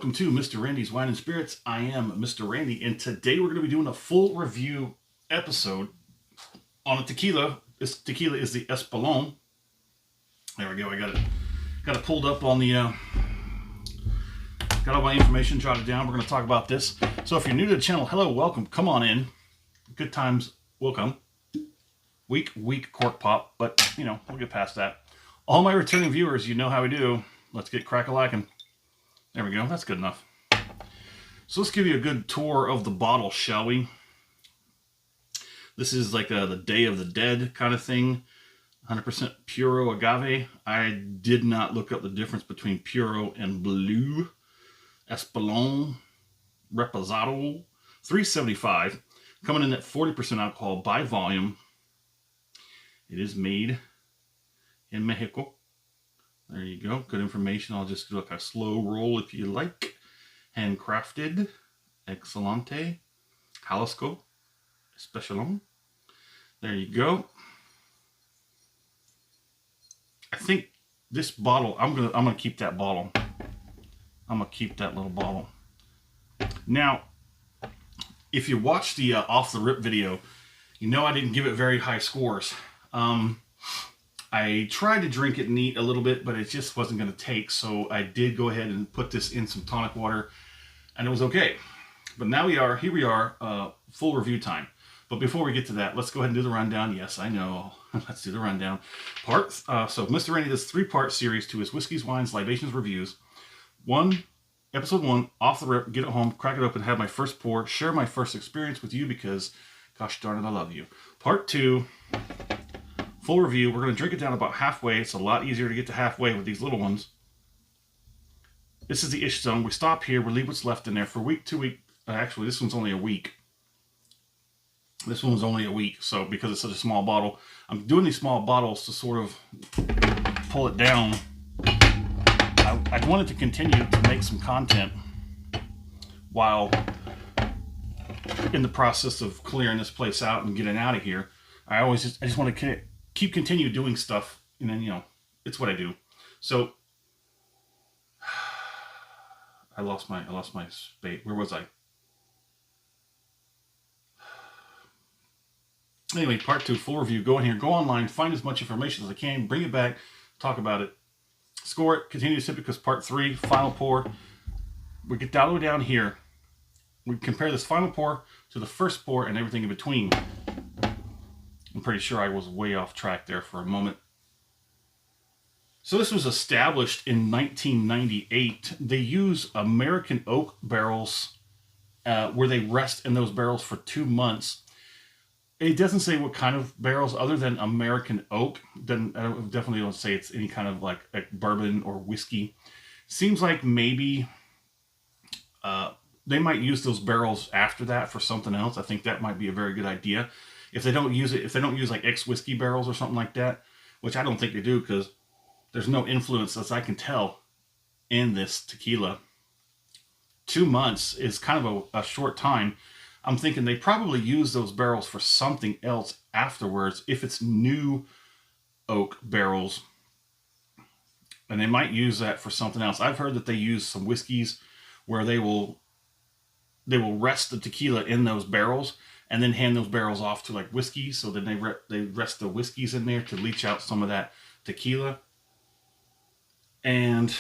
welcome to Mr. Randy's Wine and Spirits. I am Mr. Randy, and today we're going to be doing a full review episode on a tequila. This tequila is the Espolone. There we go. I got it pulled up on the. Got all my information jotted down. We're going to talk about this. So if you're new to the channel, hello, welcome. Come on in. Good times will come. Weak cork pop, but you know we'll get past that. All my returning viewers, you know how we do. Let's get crack-a-lackin'. There we go. That's good enough. So let's give you a good tour of the bottle, shall we? This is like the Day of the Dead kind of thing. 100% Puro agave. I did not look up the difference between Puro and Blue. Espolone. Reposado. $3.75. Coming in at 40% alcohol by volume. It is made in Mexico. There you go. Good information. I'll just do like a slow roll if you like. Handcrafted. Excelente. Jalisco. Espolone. There you go. I think this bottle, I'm gonna keep that bottle. I'm gonna keep that little bottle. Now, if you watch the off the rip video, you know I didn't give it very high scores. I tried to drink it neat a little bit, but it just wasn't going to take. So I did go ahead and put this in some tonic water, and it was okay. But now here we are, full review time. But before we get to that, let's go ahead and do the rundown. Yes, I know. Let's do the rundown. So Mr. Randy does 3-part series to his whiskeys, wines, libations reviews. Episode 1, off the rip, get it home, crack it open, have my first pour, share my first experience with you because, gosh darn it, I love you. Part 2. Full review. We're going to drink it down about halfway. It's a lot easier to get to halfway with these little ones. This is the ish zone. We stop here. We leave what's left in there for a week, 2 weeks. Actually, this one's only a week. This one's only a week. So because it's such a small bottle, I'm doing these small bottles to sort of pull it down. I wanted to continue to make some content while in the process of clearing this place out and getting out of here. I just want to continue doing stuff, and then, you know, it's what I do. So I lost my space. Where was I? Anyway, part 2, full review. Go in here, go online, find as much information as I can, bring it back, talk about it, score it, continue to sip it, because part 3, final pour. We get all the way down here. We compare this final pour to the first pour and everything in between. I'm pretty sure I was way off track there for a moment. So this was established in 1998. They use American oak barrels where they rest in those barrels for 2 months. It doesn't say what kind of barrels other than American oak. Then I definitely don't say it's any kind of like bourbon or whiskey. Seems like maybe they might use those barrels after that for something else. I think that might be a very good idea. If they don't use like ex-whiskey barrels or something like that, which I don't think they do because there's no influence, as I can tell, in this tequila. 2 months is kind of a short time. I'm thinking they probably use those barrels for something else afterwards if it's new oak barrels. And they might use that for something else. I've heard that they use some whiskeys where they will rest the tequila in those barrels and then hand those barrels off to like whiskey. So then they rest the whiskeys in there to leach out some of that tequila. And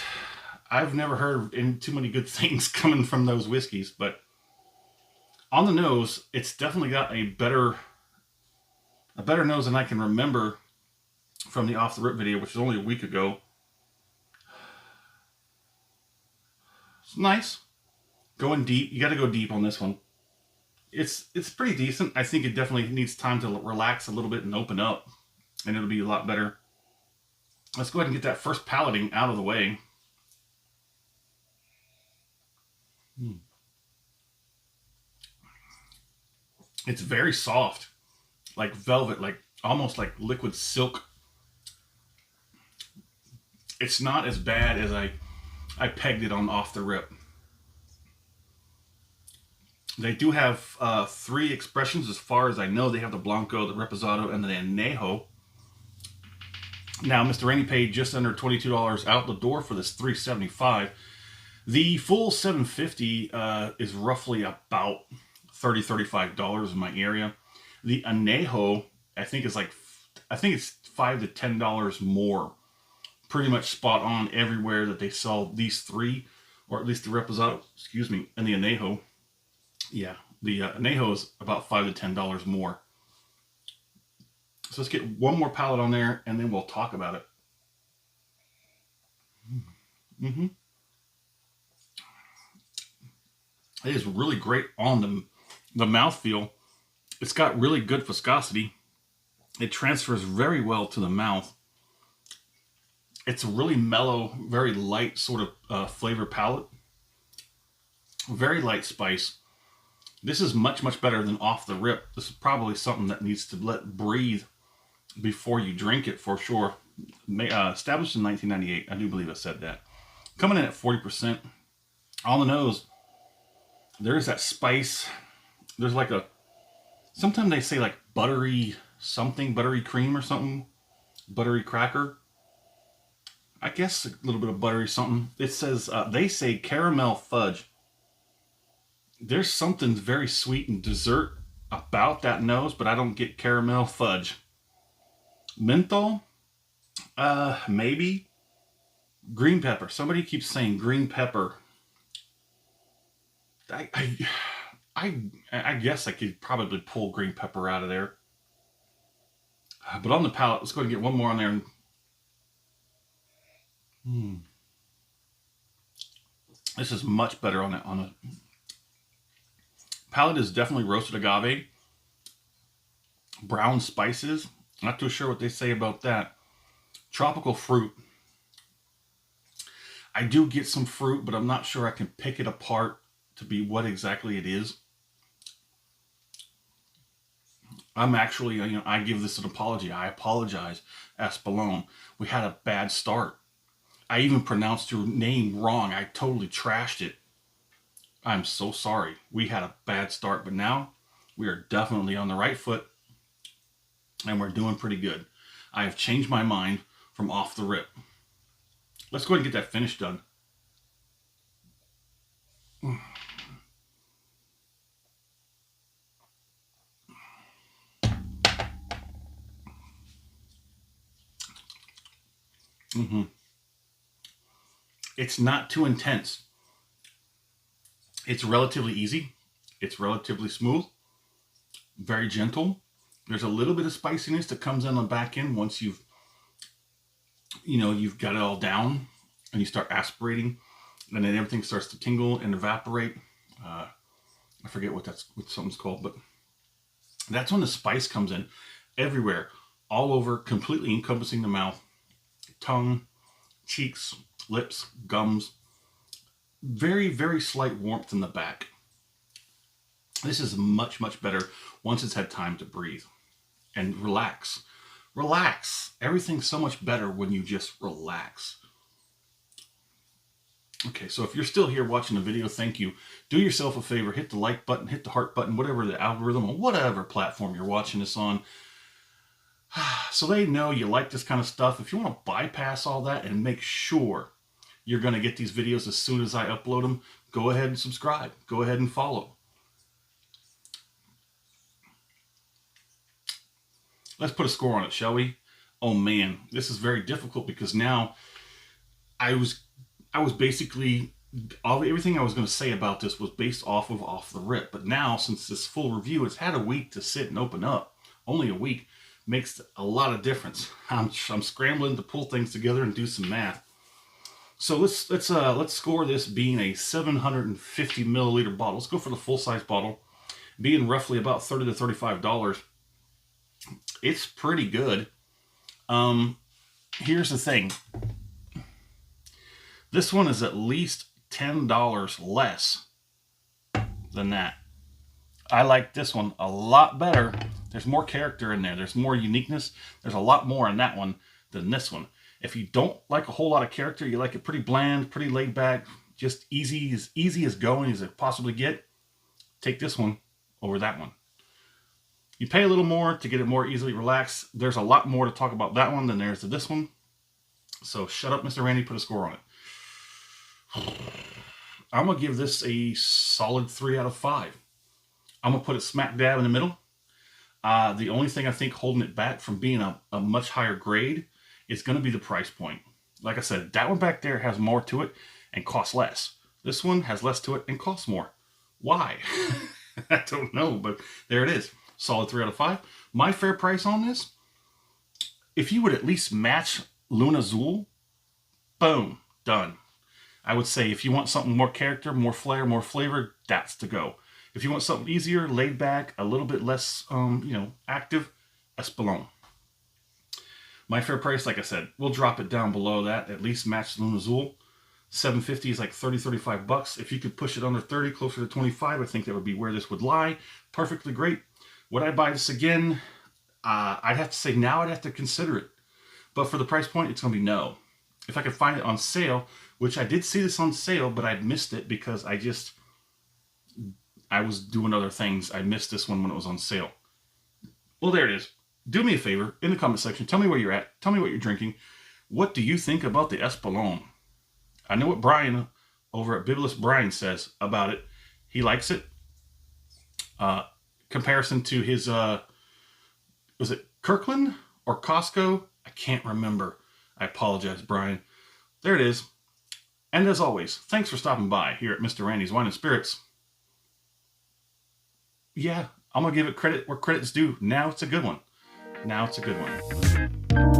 I've never heard of too many good things coming from those whiskeys, but on the nose, it's definitely got a better nose than I can remember from the off the rip video, which was only a week ago. It's nice. Going deep. You got to go deep on this one. It's pretty decent. I think it definitely needs time to relax a little bit and open up, and it'll be a lot better. Let's go ahead and get that first palating out of the way. It's very soft, like velvet, like almost like liquid silk. It's not as bad as I pegged it on off the rip. They do have 3 expressions as far as I know. They have the Blanco, the Reposado, and the Añejo. Now, Mr. Randy paid just under $22 out the door for this $3.75. The full 750 is roughly about $35 in my area. The anejo, I think is like, I think it's $5 to $10 more. Pretty much spot on everywhere that they sell these three, or at least the Reposado, excuse me, and the anejo. Yeah, the anejo is about $5 to $10 more. So let's get one more pallet on there, and then we'll talk about it. Mm-hmm. It is really great on the mouthfeel. It's got really good viscosity. It transfers very well to the mouth. It's a really mellow, very light sort of flavor palette. Very light spice. This is much, much better than off the rip. This is probably something that needs to let breathe before you drink it for sure. Established in 1998. I do believe I said that. Coming in at 40%. On the nose, there's that spice. There's like a, sometimes they say like buttery something, buttery cream or something. Buttery cracker. I guess a little bit of buttery something. It says, they say caramel fudge. There's something very sweet and dessert about that nose, but I don't get caramel fudge. Menthol? Maybe. Green pepper. Somebody keeps saying green pepper. I guess I could probably pull green pepper out of there. But on the palate, let's go ahead and get one more on there. This is much better on the palate. Is definitely roasted agave, brown spices. Not too sure what they say about that. Tropical fruit. I do get some fruit, but I'm not sure I can pick it apart to be what exactly it is. I'm actually, I give this an apology. I apologize, Espolone. We had a bad start. I even pronounced your name wrong. I totally trashed it. I'm so sorry. We had a bad start, but now we are definitely on the right foot and we're doing pretty good. I have changed my mind from off the rip. Let's go ahead and get that finish done. It's not too intense. It's relatively easy. It's relatively smooth. Very gentle. There's a little bit of spiciness that comes in on the back end once you've got it all down and you start aspirating, and then everything starts to tingle and evaporate. I forget what something's called, but that's when the spice comes in everywhere, all over, completely encompassing the mouth, tongue, cheeks, lips, gums. Very, very slight warmth in the back. This is much, much better once it's had time to breathe and relax. Relax. Everything's so much better when you just relax. Okay, so if you're still here watching the video, thank you. Do yourself a favor, hit the like button, hit the heart button, whatever the algorithm or whatever platform you're watching this on, so they know you like this kind of stuff. If you want to bypass all that and make sure you're going to get these videos as soon as I upload them, go ahead and subscribe. Go ahead and follow. Let's put a score on it, shall we? Oh man, this is very difficult because now I was basically, everything I was going to say about this was based off the rip. But now, since this full review has had a week to sit and open up, only a week, makes a lot of difference. I'm scrambling to pull things together and do some math. So let's score this being a 750 milliliter bottle. Let's go for the full size bottle, being roughly about $30 to $35. It's pretty good. Here's the thing. This one is at least $10 less than that. I like this one a lot better. There's more character in there. There's more uniqueness. There's a lot more in that one than this one. If you don't like a whole lot of character, you like it pretty bland, pretty laid back, just easy as going as it possibly get, take this one over that one. You pay a little more to get it more easily relaxed. There's a lot more to talk about that one than there is to this one. So shut up, Mr. Randy, put a score on it. I'm going to give this a solid 3 out of 5. I'm going to put it smack dab in the middle. The only thing I think holding it back from being a much higher grade is going to be the price point. Like I said, that one back there has more to it and costs less. This one has less to it and costs more. Why? I don't know, but there it is. Solid 3 out of 5. My fair price on this, if you would at least match Luna Azul, boom, done. I would say if you want something more character, more flair, more flavor, that's the go. If you want something easier, laid back, a little bit less, active, Espolone. My fair price, like I said, we'll drop it down below that. At least match Luna Azul. $7.50 is like 35 bucks. If you could push it under 30, closer to 25, I think that would be where this would lie. Perfectly great. Would I buy this again? I'd have to say now I'd have to consider it. But for the price point, it's going to be no. If I could find it on sale, which I did see this on sale, but I missed it because I was doing other things. I missed this one when it was on sale. Well, there it is. Do me a favor in the comment section. Tell me where you're at. Tell me what you're drinking. What do you think about the Espolone? I know what Brian over at Bibulous Brian says about it. He likes it. Comparison to his, was it Kirkland or Costco? I can't remember. I apologize, Brian. There it is. And as always, thanks for stopping by here at Mr. Randy's Wine and Spirits. Yeah, I'm going to give it credit where credit's due. Now it's a good one. Now it's a good one.